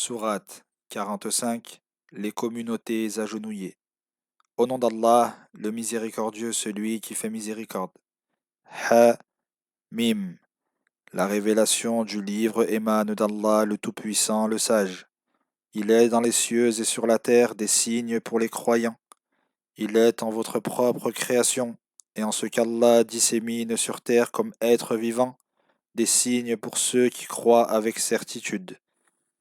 Sourate 45. Les communautés agenouillées. Au nom d'Allah, le miséricordieux, celui qui fait miséricorde. Ha, Mim. La révélation du livre émane d'Allah, le Tout-Puissant, le Sage. Il est dans les cieux et sur la terre des signes pour les croyants. Il est en votre propre création, et en ce qu'Allah dissémine sur terre comme être vivant, des signes pour ceux qui croient avec certitude.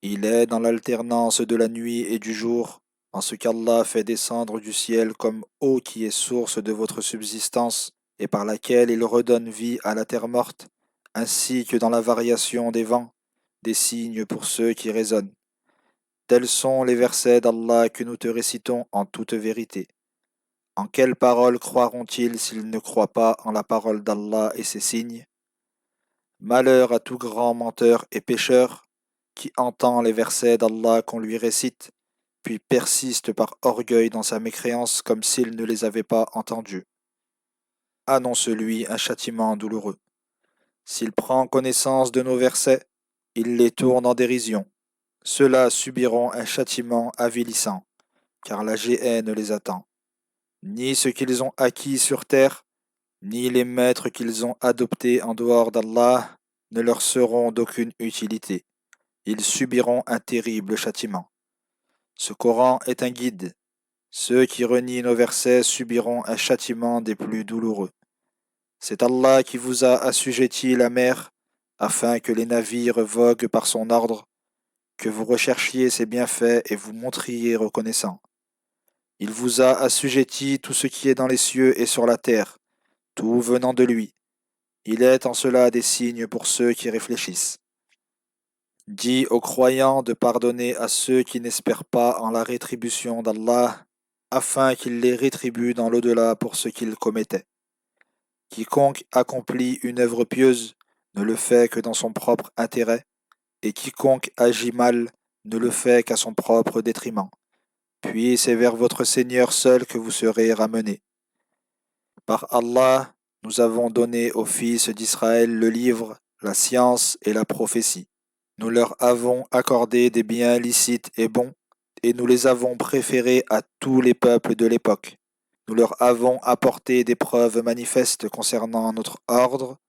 Il est dans l'alternance de la nuit et du jour, en ce qu'Allah fait descendre du ciel comme eau qui est source de votre subsistance, et par laquelle il redonne vie à la terre morte, ainsi que dans la variation des vents, des signes pour ceux qui raisonnent. Tels sont les versets d'Allah que nous te récitons en toute vérité. En quelle parole croiront-ils s'ils ne croient pas en la parole d'Allah et ses signes? Malheur à tout grand menteur et pécheur, qui entend les versets d'Allah qu'on lui récite, puis persiste par orgueil dans sa mécréance comme s'il ne les avait pas entendus. Annonce-lui un châtiment douloureux. S'il prend connaissance de nos versets, il les tourne en dérision. Ceux-là subiront un châtiment avilissant, car la géhenne les attend. Ni ce qu'ils ont acquis sur terre, ni les maîtres qu'ils ont adoptés en dehors d'Allah ne leur seront d'aucune utilité. Ils subiront un terrible châtiment. Ce Coran est un guide. Ceux qui renient nos versets subiront un châtiment des plus douloureux. C'est Allah qui vous a assujetti la mer, afin que les navires voguent par son ordre, que vous recherchiez ses bienfaits et vous montriez reconnaissant. Il vous a assujetti tout ce qui est dans les cieux et sur la terre, tout venant de lui. Il est en cela des signes pour ceux qui réfléchissent. Dis aux croyants de pardonner à ceux qui n'espèrent pas en la rétribution d'Allah, afin qu'il les rétribue dans l'au-delà pour ce qu'ils commettaient. Quiconque accomplit une œuvre pieuse ne le fait que dans son propre intérêt, et quiconque agit mal ne le fait qu'à son propre détriment. Puis c'est vers votre Seigneur seul que vous serez ramenés. Par Allah, nous avons donné aux fils d'Israël le livre, la science et la prophétie. Nous leur avons accordé des biens licites et bons, et nous les avons préférés à tous les peuples de l'époque. Nous leur avons apporté des preuves manifestes concernant notre ordre.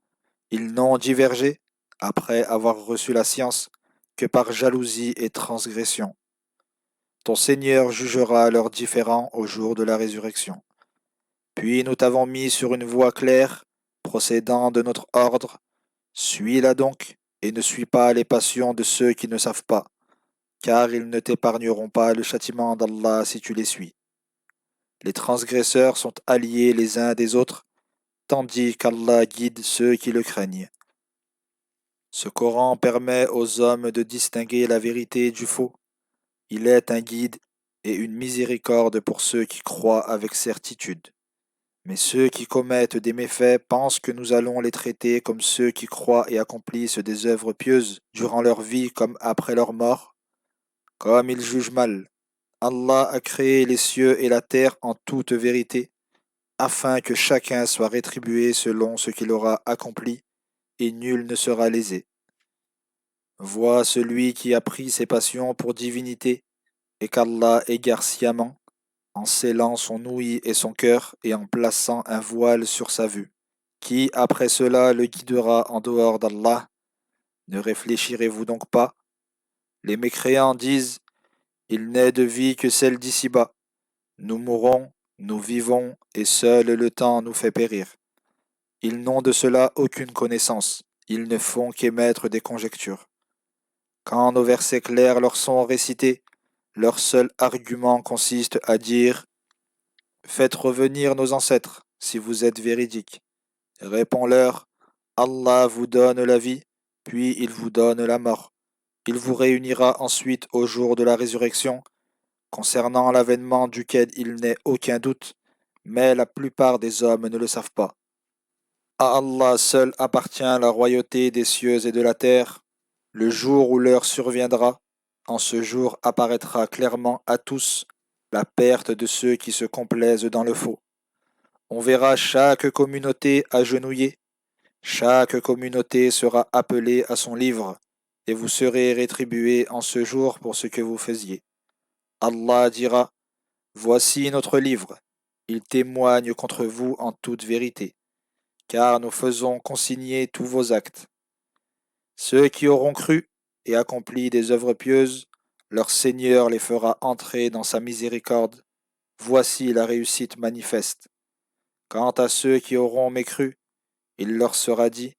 Ils n'ont divergé, après avoir reçu la science, que par jalousie et transgression. Ton Seigneur jugera leurs différends au jour de la résurrection. Puis nous t'avons mis sur une voie claire, procédant de notre ordre. Suis-la donc, et ne suis pas les passions de ceux qui ne savent pas, car ils ne t'épargneront pas le châtiment d'Allah si tu les suis. Les transgresseurs sont alliés les uns des autres, tandis qu'Allah guide ceux qui le craignent. Ce Coran permet aux hommes de distinguer la vérité du faux. Il est un guide et une miséricorde pour ceux qui croient avec certitude. Mais ceux qui commettent des méfaits pensent que nous allons les traiter comme ceux qui croient et accomplissent des œuvres pieuses durant leur vie comme après leur mort. Comme ils jugent mal, Allah a créé les cieux et la terre en toute vérité, afin que chacun soit rétribué selon ce qu'il aura accompli, et nul ne sera lésé. Vois celui qui a pris ses passions pour divinité, et qu'Allah égare sciemment, en scellant son ouïe et son cœur, et en plaçant un voile sur sa vue. Qui après cela le guidera en dehors d'Allah? Ne réfléchirez-vous donc pas? Les mécréants disent, il n'est de vie que celle d'ici-bas. Nous mourons, nous vivons, et seul le temps nous fait périr. Ils n'ont de cela aucune connaissance, ils ne font qu'émettre des conjectures. Quand nos versets clairs leur sont récités, leur seul argument consiste à dire « Faites revenir nos ancêtres, si vous êtes véridiques. » Réponds-leur « Allah vous donne la vie, puis il vous donne la mort. Il vous réunira ensuite au jour de la résurrection, concernant l'avènement duquel il n'est aucun doute, mais la plupart des hommes ne le savent pas. À Allah seul appartient la royauté des cieux et de la terre. Le jour où l'heure surviendra, en ce jour apparaîtra clairement à tous la perte de ceux qui se complaisent dans le faux. On verra chaque communauté agenouillée, chaque communauté sera appelée à son livre, et vous serez rétribués en ce jour pour ce que vous faisiez. Allah dira, voici notre livre, il témoigne contre vous en toute vérité, car nous faisons consigner tous vos actes. Ceux qui auront cru et accompli des œuvres pieuses, leur Seigneur les fera entrer dans sa miséricorde. Voici la réussite manifeste. Quant à ceux qui auront mécru, il leur sera dit,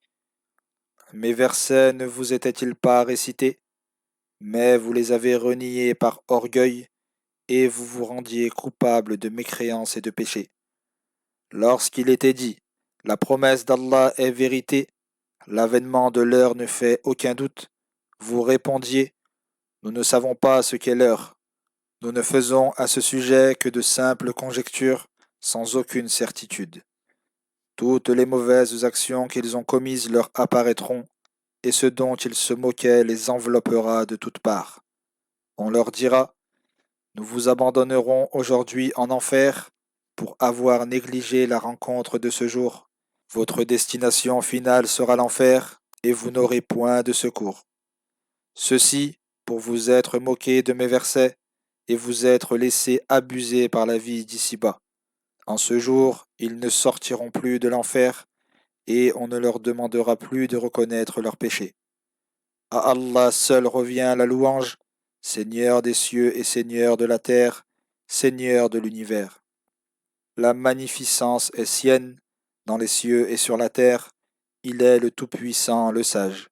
mes versets ne vous étaient-ils pas récités, mais vous les avez reniés par orgueil, et vous vous rendiez coupables de mécréance et de péché. Lorsqu'il était dit, la promesse d'Allah est vérité, l'avènement de l'heure ne fait aucun doute, vous répondiez, nous ne savons pas ce qu'est l'heure. Nous ne faisons à ce sujet que de simples conjectures, sans aucune certitude. Toutes les mauvaises actions qu'ils ont commises leur apparaîtront, et ce dont ils se moquaient les enveloppera de toutes parts. On leur dira, nous vous abandonnerons aujourd'hui en enfer pour avoir négligé la rencontre de ce jour. Votre destination finale sera l'enfer, et vous n'aurez point de secours. Ceci pour vous être moqués de mes versets, et vous être laissés abuser par la vie d'ici-bas. En ce jour, ils ne sortiront plus de l'enfer, et on ne leur demandera plus de reconnaître leurs péchés. À Allah seul revient la louange, Seigneur des cieux et Seigneur de la terre, Seigneur de l'univers. La magnificence est sienne, dans les cieux et sur la terre, il est le Tout-Puissant, le Sage.